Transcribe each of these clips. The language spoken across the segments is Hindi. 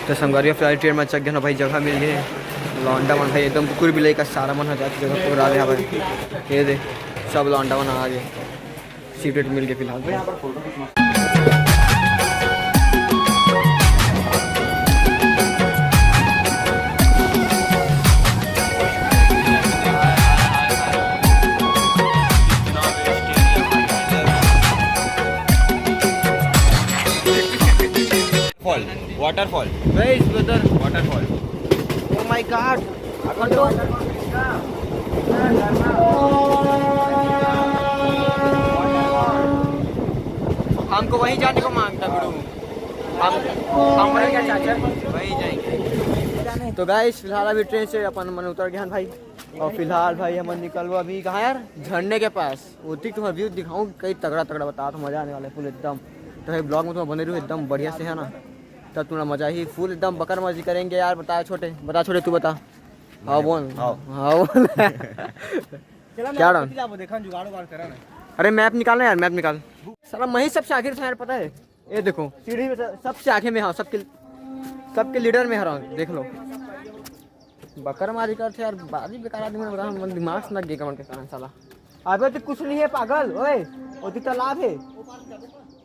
तो संगवारी फिलहाल ट्रेन में चक गया भाई, जगह मिल गई लौंडा मन भाई एकदम कुकुर बिलाई का सारा मन हो जाती जगह पूरा रहा भाई। ये दे सब लौंडा मन आ गए, सीट वेट मिल गए फिलहाल भाई। Waterfall guys brother, waterfall. Oh my God, हमको वहीं जाने को मांगता बिड़ू, हम क्या चाचा वहीं जाएंगे। तो गाइस फिलहाल अभी ट्रेन से अपन मन उतर गया भाई, और फिलहाल भाई हम निकलो अभी कहाँ यार, झरने के पास। उतनी तुम्हें व्यू दिखाऊँ कई तगड़ा तगड़ा बता, तो मजा आने वाला है फुल एकदम। तो भाई ब्लॉग में तुम्हें बने रहो एकदम बढ़िया से, है ना, तब तुम्हारा मजा ही फुल एकदम बकर मजी करेंगे यार। बता छोटे, बता छोटे, तू बता। हाँ बोल, हाँ बोल। क्या देखा जुगाड़ करा ना। अरे मैप निकालना यार, मैप निकाल। साला मही सबसे आखिर था यार, पता है। ये देखो सीढ़ी में सबसे आगे में, हाँ सबके लीडर में हरा, देख लो। बकर मारी करते यार, बाजी बेकार आदमी ने बता, दिमाग से लग गया कमर के कारण साला। अबे तो कुछ नहीं है पागल, ओए होती तालाब है,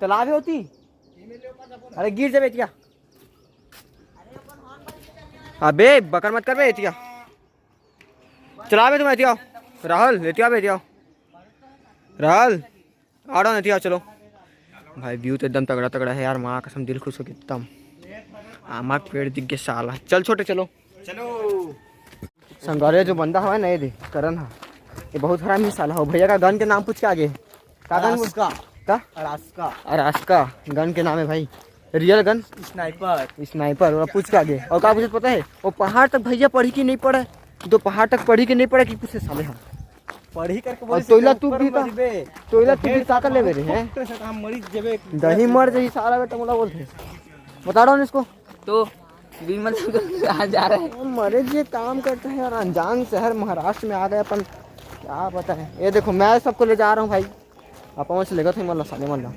तालाब है होती। अरे गिर जाबे क्या, अबे बकर मत कर बे एतिया, चला बे तुम एतिया। राहुल लेते आओ, बेटिया राहुल आ रहा नहीं, चलो भाई। व्यू तो एकदम तगड़ा तगड़ा है यार, माँ कसम दिल खुश हो गया एकदम। आमा पेड़ दिख गया साला। चल छोटे चलो चलो। संगौरे जो बंदा हुआ है ना, ये दे करण है, ये बहुत हरामी साला हो। भैया का गन के नाम पूछ के आगे का गन उसका का अरास्का गन के नाम है भाई, रियल गन स्नाइपर और पूछ के आगे। और क्या पूछे पता है, वो पहाड़ तक भैया पढ़ी कि नहीं पढ़े, तो पहाड़ तक पढ़ी कि नहीं पढ़े कि पूछे साले हम पढ़ी करके बोल। तोइला तू भी ताकत ले मेरे हैं, हम मरीज जेबे दही मर जाई सारा बेटा मोला बोलते। बता रहा हूँ इसको तो कहाँ जा रहे हैं? मरे ये काम करते हैं यार, अनजान शहर महाराष्ट्र में आ गए अपन, क्या पता है। ये देखो मैं सबको ले जा रहा हूँ भाई, अपन से लेगा थे मल्ला साले मल्ला।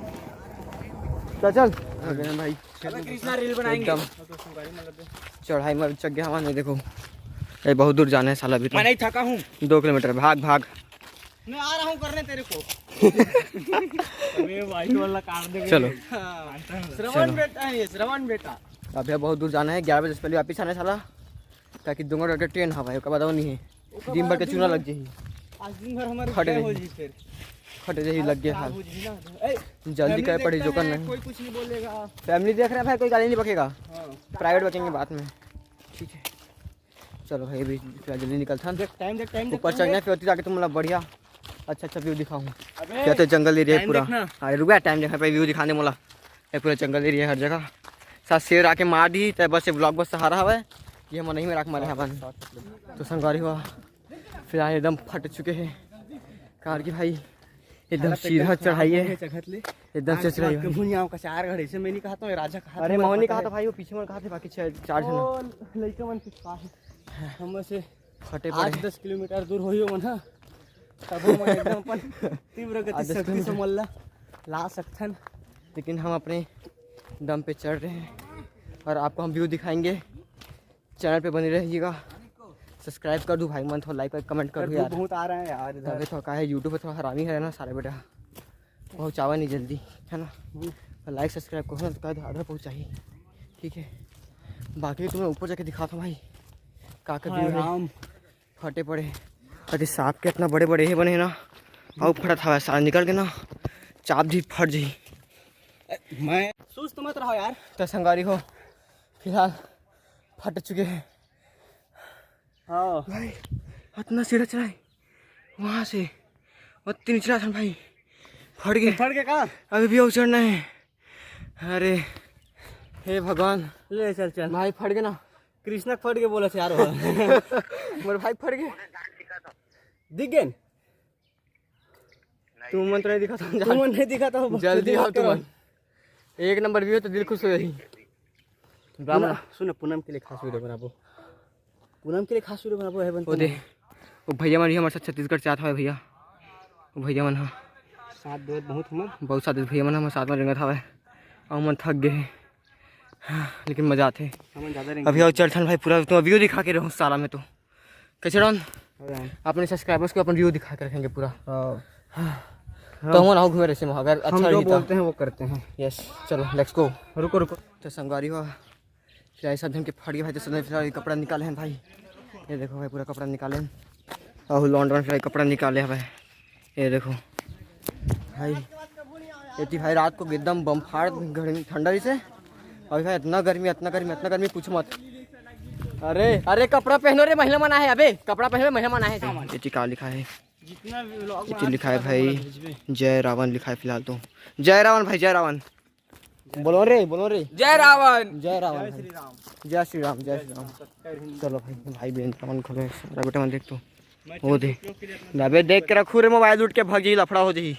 चल भाई कृष्णा रील बनाएंगे। चढ़ाई में चक गया हमारे, देखो ये बहुत दूर जाना है साला, अभी मैं नहीं थका हूँ। 2 किलोमीटर भाग भाग। मैं आ रहा हूँ करने तेरे को। वाइट वाला काट दे। चलो श्रवण बेटा है ये, श्रवण बेटा। अभी बहुत दूर जाना है, 11 बजे से पहले वापिस आना है साला, ताकि दूंगा ट्रेन हवा है बताओ नहीं है, दिन भर के चूना लग जाए, आज दिन भर हमारे खटे रही लग गया हाल। जल्दी कर पड़ी जो करना है, कोई कुछ नहीं बोलेगा। फैमिली देख रहे हैं भाई, कोई गाली नहीं बकेगा, प्राइवेट बचेंगे बाद में, ठीक है। चलो भाई अभी जल्दी निकलता हूँ, टाइम ऊपर चढ़ना फिर जाके तुम मतलब बढ़िया अच्छा व्यू दिखाऊँ। क्या तो जंगल एरिया है पूरा। अरे रुका टाइम देखा भाई, व्यू दिखाने मोला, ये पूरा जंगल एरिया है हर जगह। साथ शेर आके मार दी तो बस ब्लॉग बस सहारा हवा है, ये हम नहीं में रख मारे हवन। तो संगवारी हुआ फिलहाल एकदम फट चुके हैं कार की भाई, एकदम सीधा चढ़ाई है, एकदम से चढ़ाई है। भुनिया का 4 घड़े से मैं नहीं कहता हूँ, राजा कहा। अरे मोहन कहा था भाई, वो पीछे में कहा थे, बाकी 4 जन लड़का मन के पास हम से फटे 8-10 किलोमीटर दूर होइयो मन हां, तब हम एकदम अपन तीव्र गति शक्ति से मल्ला ला सकथन। लेकिन हम अपने दम पे चढ़ रहे हैं और आपको हम व्यू दिखाएंगे। चैनल पे बने रहिएगा, सब्सक्राइब कर दूँ भाई मन, थोड़ा लाइक कमेंट कर दूँ यार, बहुत आ रहा है यार इधर। थोड़ा का है यूट्यूब पे थोड़ा हरामी है ना सारे बेटा, पहुँचावा नहीं जल्दी है ना, लाइक सब्सक्राइब करो ना, तो आधा पहुँचाइए, ठीक है। बाकी तुम्हें ऊपर जाके दिखाता हूँ भाई का व्यू है, फटे पड़े अरे सांप के इतना बड़े बड़े ही बने ना, और फटा था सारा निकल के ना चाप दी फट जी। मैं सुस्त मत रहो यार। तो संगारी हो फिलहाल फट चुके हैं। हाँ भाई इतना सीधा चढ़ाई वहाँ से और 3 चढ़ा था भाई, फट गए कहाँ अभी भी और चढ़ना है। अरे हे भगवान, ले चल चल भाई फट गए ना, कृष्णा फट के बोला यार। मेरे भाई फट गए, दिख गए तुम मन तो नहीं दिखा था, तुम नहीं दिखा था, जल्दी आओ तुम। 1 नंबर व्यू तो दिल खुश हो गई। सुन पूनम के लिए खास वीडियो बनाबो, पूनम के लिए खास वीडियो बनाबो है वो दे वो भैया मन हमारे साथ छत्तीसगढ़ से आता है भैया, वो भैया मन हाँ साथ दो बहुत हमर बहुत साथ भैया मन हमारे साथ में रेंगत हवा, और मन थक गए लेकिन मजा आते हम ज़्यादा अभी। और चल भाई पूरा तो व्यू दिखा के रहो साला में तो कैसे रहो अपने सब्सक्राइबर्स को अपन व्यू दिखा के रखेंगे पूरा। तो हम ना घूमे रहे अगर अच्छा हम जो रही बोलते हैं वो करते हैं। यस चलो लेट्स गो। रुको रुको तो संगवारी हुआ फिर ऐसा धन के फट गए भाई। तो सब फिलहाल कपड़ा निकाले हैं भाई। ये देखो भाई पूरा कपड़ा निकाले हैं और लॉन्ड्रन फिर कपड़ा निकाले हैं भाई। ये देखो भाई ये भाई रात को एकदम बमफाड़ ठंडा से। अभी भाई इतना गर्मी पूछो मत। अरे कपड़ा पहनो रे महिला मना है। अबे कपड़ा पहनो महिला मना है। ये क्या लिखा है? जितना ये लिखा है भाई जय रावण लिखा है फिलहाल तो। जय रावण भाई जय रावण। बोलो रे जय रावण। जय रावण जय श्री राम जय श्री राम। चलो भाई बहन रावण खोले बेटा मन देख तो वो दे अबे देख के रखू रे मोबाइल उठ के भाग जी लफड़ा हो जाही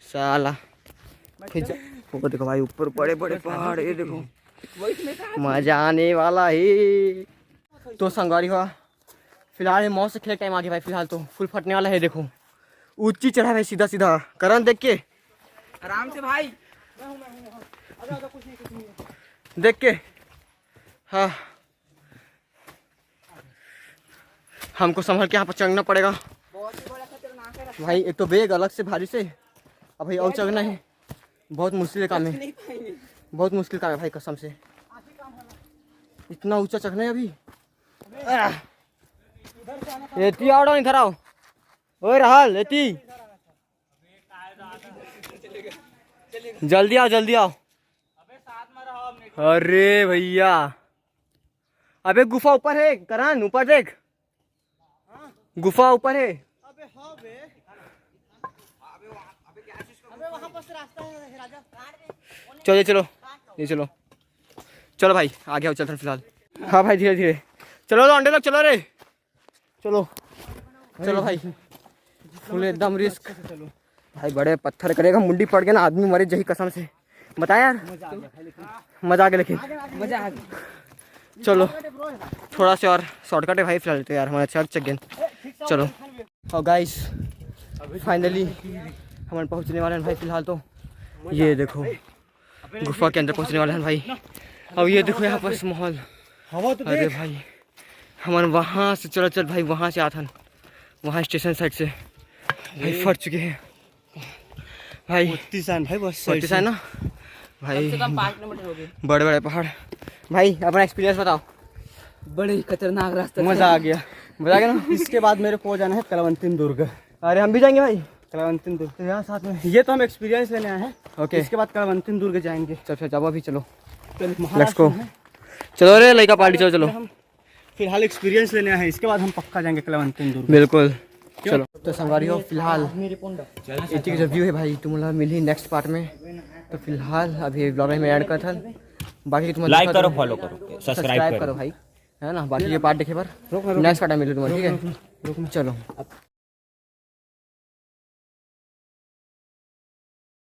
साला। वो देखो भाई ऊपर बड़े बड़े पहाड़। ये देखो मजा आने वाला है। तो संगवारी हुआ फिलहाल मौत से खेल टाइम आ गया भाई। फिलहाल तो फुल फटने वाला है। देखो ऊंची चढ़ा भाई सीधा सीधा करण देख के आराम से भाई देख के। हाँ हमको संभल के यहाँ पर चढ़ना पड़ेगा भाई। एक तो बैग अलग से भारी से अब भाई और चढ़ना है। बहुत मुश्किल काम है बहुत मुश्किल काम है भाई कसम से। इतना ऊंचा चढ़ना है अभी। एती आओ इधर आओ। ओए रहल एती जल्दी आओ। अरे भैया अबे गुफा ऊपर है करण ऊपर देख गुफा ऊपर है। चलो ये चलो भाई आगे आओ चलते फिलहाल। हाँ भाई धीरे धीरे चलो अंडे लोग चलो रे चलो भाई फुल एकदम रिस्क भाई। बड़े पत्थर करेगा मुंडी पड़ गया ना आदमी मरे जही कसम से। बता यार मजा आ गया लेकिन मजा आ गया। चलो थोड़ा सा और शॉर्टकट है भाई फिलहाल तो यार हमारा चक गया। चलो और गाइस फाइनली हम पहुंचने वाले हैं भाई। फिलहाल तो ये देखो गुफा के अंदर पहुंचने वाले हैं भाई। अब ये देखो यहाँ पर माहौल। अरे भाई हमारे वहाँ से चल भाई वहाँ से आता वहाँ स्टेशन साइड से भाई फट चुके हैं भाई। भाई बस ना भाई कम से कम 5 किलोमीटर हो गए। बड़े बड़े पहाड़। भाई अपना एक्सपीरियंस बताओ। बड़े ही खतरनाक रास्ता। मजा आ गया ना। इसके बाद मेरे को जाना है कलावंतिन दुर्ग। अरे हम भी जाएंगे भाई कलावंतिन दुर्ग तो यहाँ साथ में। ये तो हम एक्सपीरियंस लेने आए हैं। ओके इसके बाद कलावंतिन दुर्ग जाएंगे। चल जाओ अभी चलो लेट्स महाराष्ट्र गो। में चलो रे लड़का पार्टी चलो हम फिलहाल एक्सपीरियंस लेने आए हैं। इसके बाद हम पक्का जाएंगे कलावंतिन दुर्ग। बिल्कुल चलो। तो संगवारी हो फिलहाल इतनी जो व्यू है भाई तुम लोग मिली नेक्स्ट पार्ट में। तो फिलहाल अभी ब्लॉग में ऐड कर था बाकी तुम लाइक करो फॉलो करो सब्सक्राइब करो भाई है ना। बाकी ये पार्ट देखे पर नेक्स्ट पार्ट में मिलो तुम्हें ठीक है। चलो।